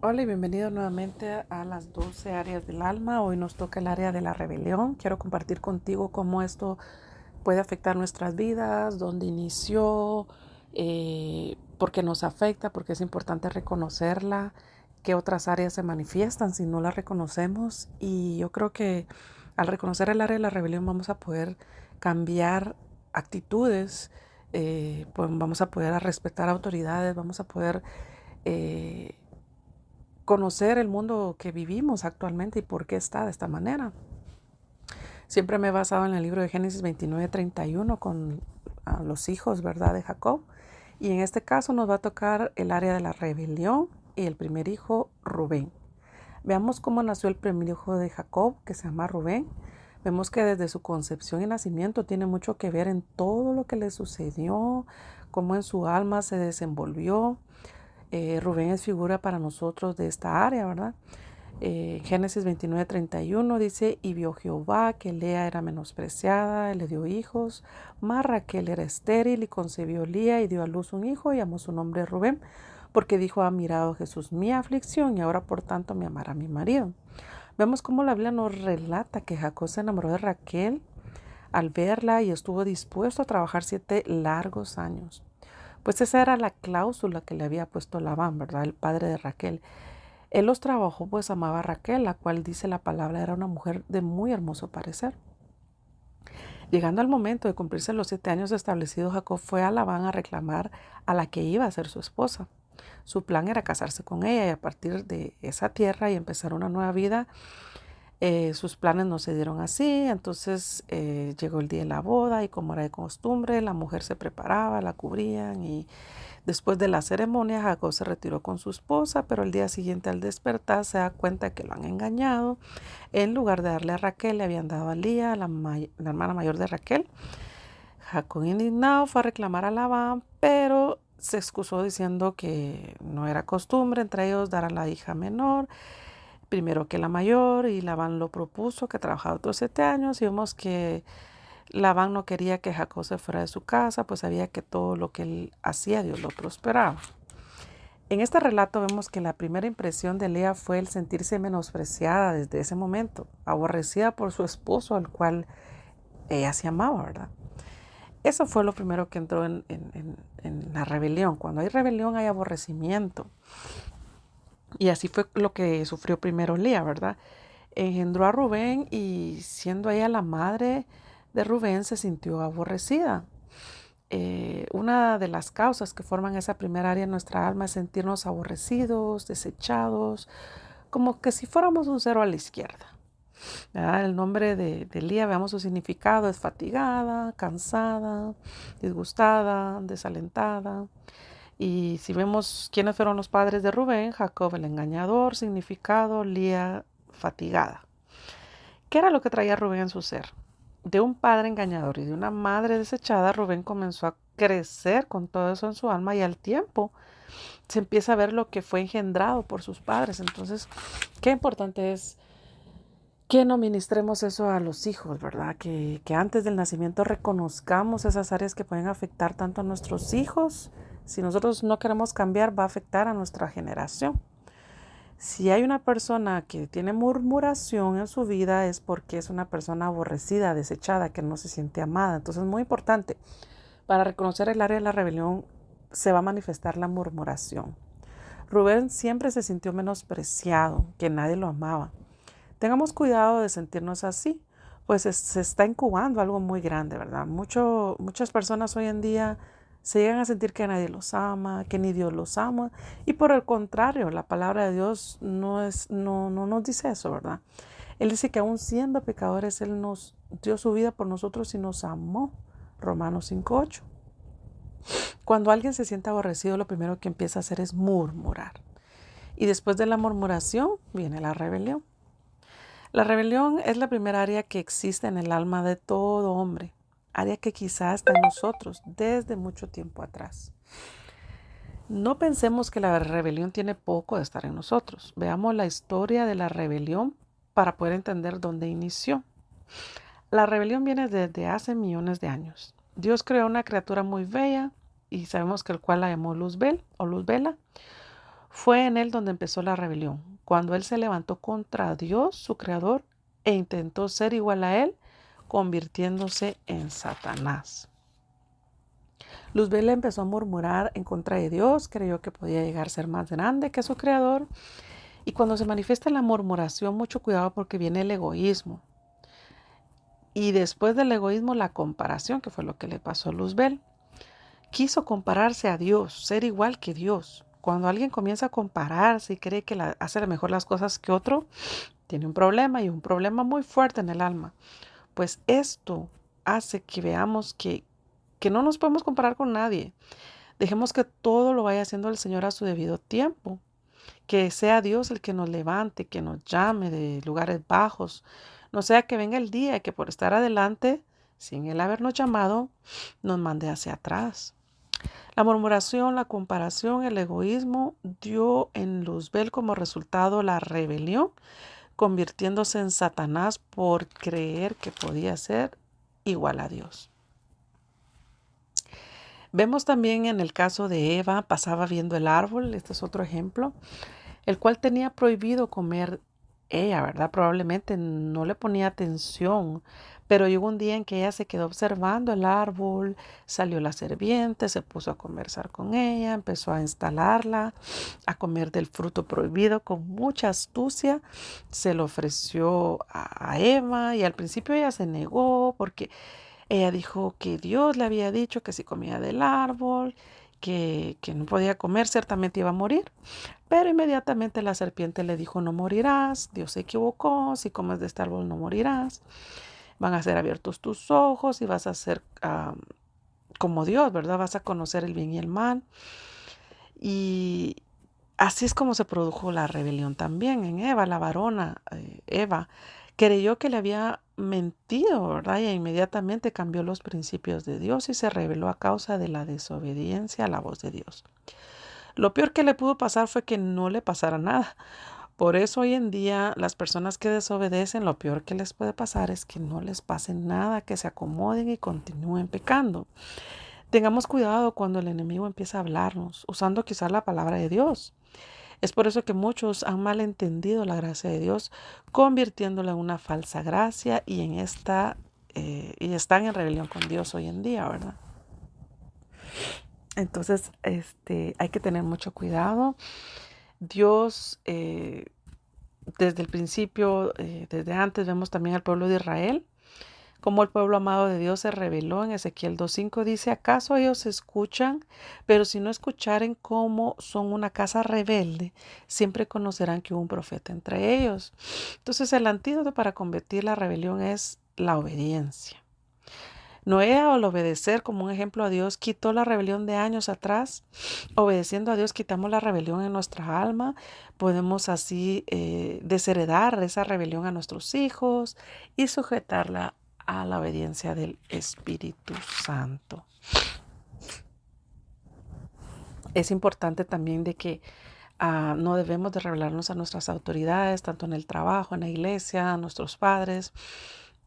Hola y bienvenido nuevamente a las 12 áreas del alma. Hoy nos toca el área de la rebelión. Quiero compartir contigo cómo esto puede afectar nuestras vidas, dónde inició, por qué nos afecta, porque es importante reconocerla, qué otras áreas se manifiestan si no las reconocemos. Y yo creo que al reconocer el área de la rebelión vamos a poder cambiar actitudes, pues vamos a poder respetar autoridades, vamos a poder eh, conocer el mundo que vivimos actualmente y por qué está de esta manera. Siempre me he basado en el libro de Génesis 29:31 con los hijos, ¿verdad?, de Jacob. Y en este caso nos va a tocar el área de la rebelión y el primer hijo, Rubén. Veamos cómo nació el primer hijo de Jacob, que se llama Rubén. Vemos que desde su concepción y nacimiento tiene mucho que ver en todo lo que le sucedió, cómo en su alma se desenvolvió. Rubén es figura para nosotros de esta área, ¿verdad? Génesis 29:31 dice, y vio Jehová que Lea era menospreciada, le dio hijos, mas Raquel era estéril y concebió Lía y dio a luz un hijo y llamó su nombre Rubén, porque dijo, ha mirado Jesús mi aflicción y ahora por tanto me amará mi marido. Vemos cómo la Biblia nos relata que Jacob se enamoró de Raquel al verla y estuvo dispuesto a trabajar 7 largos años. Pues esa era la cláusula que le había puesto Labán, ¿verdad? El padre de Raquel. Él los trabajó, pues amaba a Raquel, la cual dice la palabra era una mujer de muy hermoso parecer. Llegando al momento de cumplirse los 7 años establecidos, Jacob fue a Labán a reclamar a la que iba a ser su esposa. Su plan era casarse con ella y a partir de esa tierra y empezar una nueva vida. Sus planes no se dieron así, entonces llegó el día de la boda y como era de costumbre, la mujer se preparaba, la cubrían y después de la ceremonia Jacob se retiró con su esposa, pero el día siguiente al despertar se da cuenta que lo han engañado. En lugar de darle a Raquel, le habían dado a Lía, la hermana mayor de Raquel. Jacob indignado fue a reclamar a Labán, pero se excusó diciendo que no era costumbre entre ellos dar a la hija menor primero que la mayor, y Labán lo propuso, que trabajaba otros 7 años, y vemos que Labán no quería que Jacob se fuera de su casa, pues sabía que todo lo que él hacía Dios lo prosperaba. En este relato vemos que la primera impresión de Lea fue el sentirse menospreciada desde ese momento, aborrecida por su esposo al cual ella se amaba, ¿verdad? Eso fue lo primero que entró en la rebelión. Cuando hay rebelión hay aborrecimiento. Y así fue lo que sufrió primero Lea, ¿verdad? Engendró a Rubén y siendo ella la madre de Rubén se sintió aborrecida. Una de las causas que forman esa primera área en nuestra alma es sentirnos aborrecidos, desechados, como que si fuéramos un cero a la izquierda. ¿Verdad? El nombre de Lía, veamos su significado, es fatigada, cansada, disgustada, desalentada. Y si vemos quiénes fueron los padres de Rubén, Jacob el engañador, significado, Lía fatigada. ¿Qué era lo que traía Rubén en su ser? De un padre engañador y de una madre desechada, Rubén comenzó a crecer con todo eso en su alma y al tiempo se empieza a ver lo que fue engendrado por sus padres. Entonces, qué importante es que no ministremos eso a los hijos, ¿verdad? Que antes del nacimiento reconozcamos esas áreas que pueden afectar tanto a nuestros hijos. Si nosotros no queremos cambiar, va a afectar a nuestra generación. Si hay una persona que tiene murmuración en su vida es porque es una persona aborrecida, desechada, que no se siente amada. Entonces es muy importante. Para reconocer el área de la rebelión se va a manifestar la murmuración. Rubén siempre se sintió menospreciado, que nadie lo amaba. Tengamos cuidado de sentirnos así, pues se está incubando algo muy grande, ¿verdad? Muchas personas hoy en día se llegan a sentir que nadie los ama, que ni Dios los ama, y por el contrario, la palabra de Dios no nos dice eso, ¿verdad? Él dice que aún siendo pecadores, Él nos dio su vida por nosotros y nos amó. Romanos 5:8. Cuando alguien se siente aborrecido, lo primero que empieza a hacer es murmurar. Y después de la murmuración viene la rebelión. La rebelión es la primera área que existe en el alma de todo hombre, área que quizás está en nosotros desde mucho tiempo atrás. No pensemos que la rebelión tiene poco de estar en nosotros. Veamos la historia de la rebelión para poder entender dónde inició. La rebelión viene desde hace millones de años. Dios creó una criatura muy bella y sabemos que el cual la llamó Luzbel o Luzbela. Fue en él donde empezó la rebelión, cuando él se levantó contra Dios, su creador, e intentó ser igual a él, convirtiéndose en Satanás. Luzbel empezó a murmurar en contra de Dios, creyó que podía llegar a ser más grande que su creador. Y cuando se manifiesta la murmuración, mucho cuidado porque viene el egoísmo. Y después del egoísmo, la comparación, que fue lo que le pasó a Luzbel. Quiso compararse a Dios, ser igual que Dios. Cuando alguien comienza a compararse y cree que hace mejor las cosas que otro, tiene un problema y un problema muy fuerte en el alma. Pues esto hace que veamos que no nos podemos comparar con nadie. Dejemos que todo lo vaya haciendo el Señor a su debido tiempo. Que sea Dios el que nos levante, que nos llame de lugares bajos. No sea que venga el día que por estar adelante, sin Él habernos llamado, nos mande hacia atrás. La murmuración, la comparación, el egoísmo dio en Luzbel como resultado la rebelión, convirtiéndose en Satanás por creer que podía ser igual a Dios. Vemos también en el caso de Eva, pasaba viendo el árbol, este es otro ejemplo, el cual tenía prohibido comer ella, ¿verdad? Probablemente no le ponía atención, pero llegó un día en que ella se quedó observando el árbol, salió la serpiente, se puso a conversar con ella, empezó a instalarla, a comer del fruto prohibido con mucha astucia, se lo ofreció a Eva y al principio ella se negó porque ella dijo que Dios le había dicho que si comía del árbol, que no podía comer, ciertamente iba a morir. Pero inmediatamente la serpiente le dijo, no morirás, Dios se equivocó, si comes de este árbol no morirás. Van a ser abiertos tus ojos y vas a ser como Dios, ¿verdad? Vas a conocer el bien y el mal. Y así es como se produjo la rebelión también en Eva, la varona Eva. Creyó que le había mentido, ¿verdad? Y inmediatamente cambió los principios de Dios y se rebeló a causa de la desobediencia a la voz de Dios. Lo peor que le pudo pasar fue que no le pasara nada. Por eso hoy en día las personas que desobedecen, lo peor que les puede pasar es que no les pase nada, que se acomoden y continúen pecando. Tengamos cuidado cuando el enemigo empieza a hablarnos, usando quizás la palabra de Dios. Es por eso que muchos han malentendido la gracia de Dios, convirtiéndola en una falsa gracia y y están en rebelión con Dios hoy en día, ¿verdad? Entonces, hay que tener mucho cuidado. Dios, desde el principio, desde antes, vemos también al pueblo de Israel, como el pueblo amado de Dios se rebeló. En Ezequiel 2:5 dice, ¿acaso ellos escuchan? Pero si no escucharen cómo son una casa rebelde, siempre conocerán que hubo un profeta entre ellos. Entonces, el antídoto para combatir la rebelión es la obediencia. Noé, al obedecer como un ejemplo a Dios, quitó la rebelión de años atrás. Obedeciendo a Dios, quitamos la rebelión en nuestra alma. Podemos así desheredar esa rebelión a nuestros hijos y sujetarla a la obediencia del Espíritu Santo. Es importante también de que no debemos de rebelarnos a nuestras autoridades, tanto en el trabajo, en la iglesia, a nuestros padres.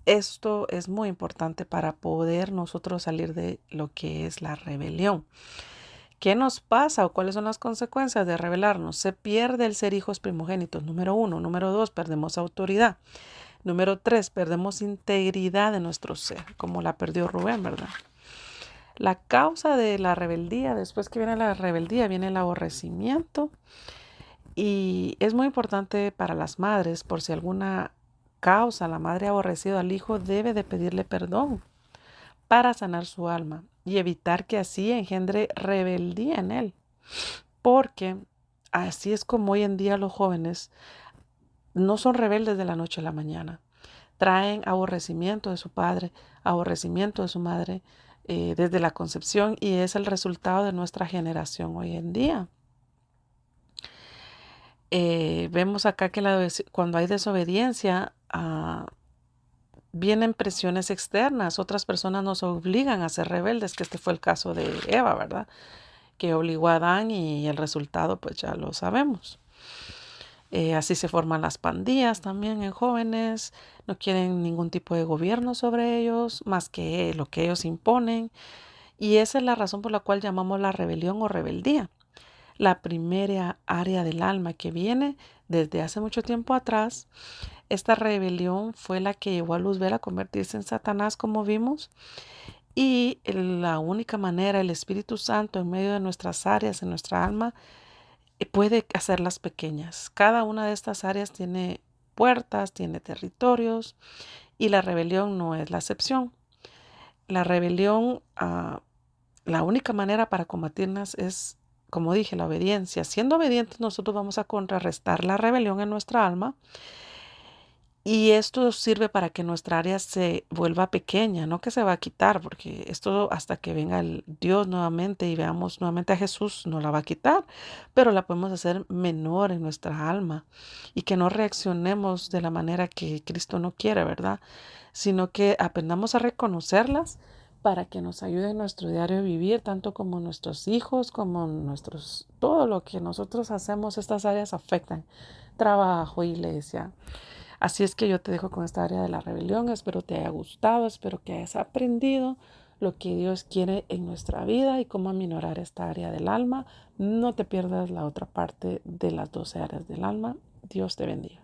Esto es muy importante para poder nosotros salir de lo que es la rebelión. ¿Qué nos pasa o cuáles son las consecuencias de rebelarnos? Se pierde el ser hijos primogénitos, número 1. Número 2, perdemos autoridad. Número 3, perdemos integridad de nuestro ser, como la perdió Rubén, ¿verdad? La causa de la rebeldía, después que viene la rebeldía, viene el aborrecimiento. Y es muy importante para las madres, por si alguna causa la madre ha aborrecido al hijo, debe de pedirle perdón para sanar su alma y evitar que así engendre rebeldía en él. Porque así es como hoy en día los jóvenes no son rebeldes de la noche a la mañana. Traen aborrecimiento de su padre, aborrecimiento de su madre desde la concepción, y es el resultado de nuestra generación hoy en día. Vemos acá que cuando hay desobediencia, vienen presiones externas. Otras personas nos obligan a ser rebeldes, que este fue el caso de Eva, ¿verdad? Que obligó a Adán y el resultado pues ya lo sabemos. Así se forman las pandillas también en jóvenes. No quieren ningún tipo de gobierno sobre ellos, más que lo que ellos imponen. Y esa es la razón por la cual llamamos la rebelión o rebeldía. La primera área del alma que viene desde hace mucho tiempo atrás. Esta rebelión fue la que llevó a Luzbel a convertirse en Satanás, como vimos. Y la única manera, el Espíritu Santo en medio de nuestras áreas, en nuestra alma, puede hacerlas pequeñas. Cada una de estas áreas tiene puertas, tiene territorios y la rebelión no es la excepción. La rebelión, la única manera para combatirlas es, como dije, la obediencia. Siendo obedientes, nosotros vamos a contrarrestar la rebelión en nuestra alma. Y esto sirve para que nuestra área se vuelva pequeña, no que se va a quitar, porque esto hasta que venga el Dios nuevamente y veamos nuevamente a Jesús, no la va a quitar, pero la podemos hacer menor en nuestra alma y que no reaccionemos de la manera que Cristo no quiere, ¿verdad? Sino que aprendamos a reconocerlas para que nos ayude en nuestro diario vivir, tanto como nuestros hijos, como todo lo que nosotros hacemos, estas áreas afectan, trabajo, iglesia. Así es que yo te dejo con esta área de la rebelión. Espero te haya gustado, espero que hayas aprendido lo que Dios quiere en nuestra vida y cómo aminorar esta área del alma. No te pierdas la otra parte de las 12 áreas del alma. Dios te bendiga.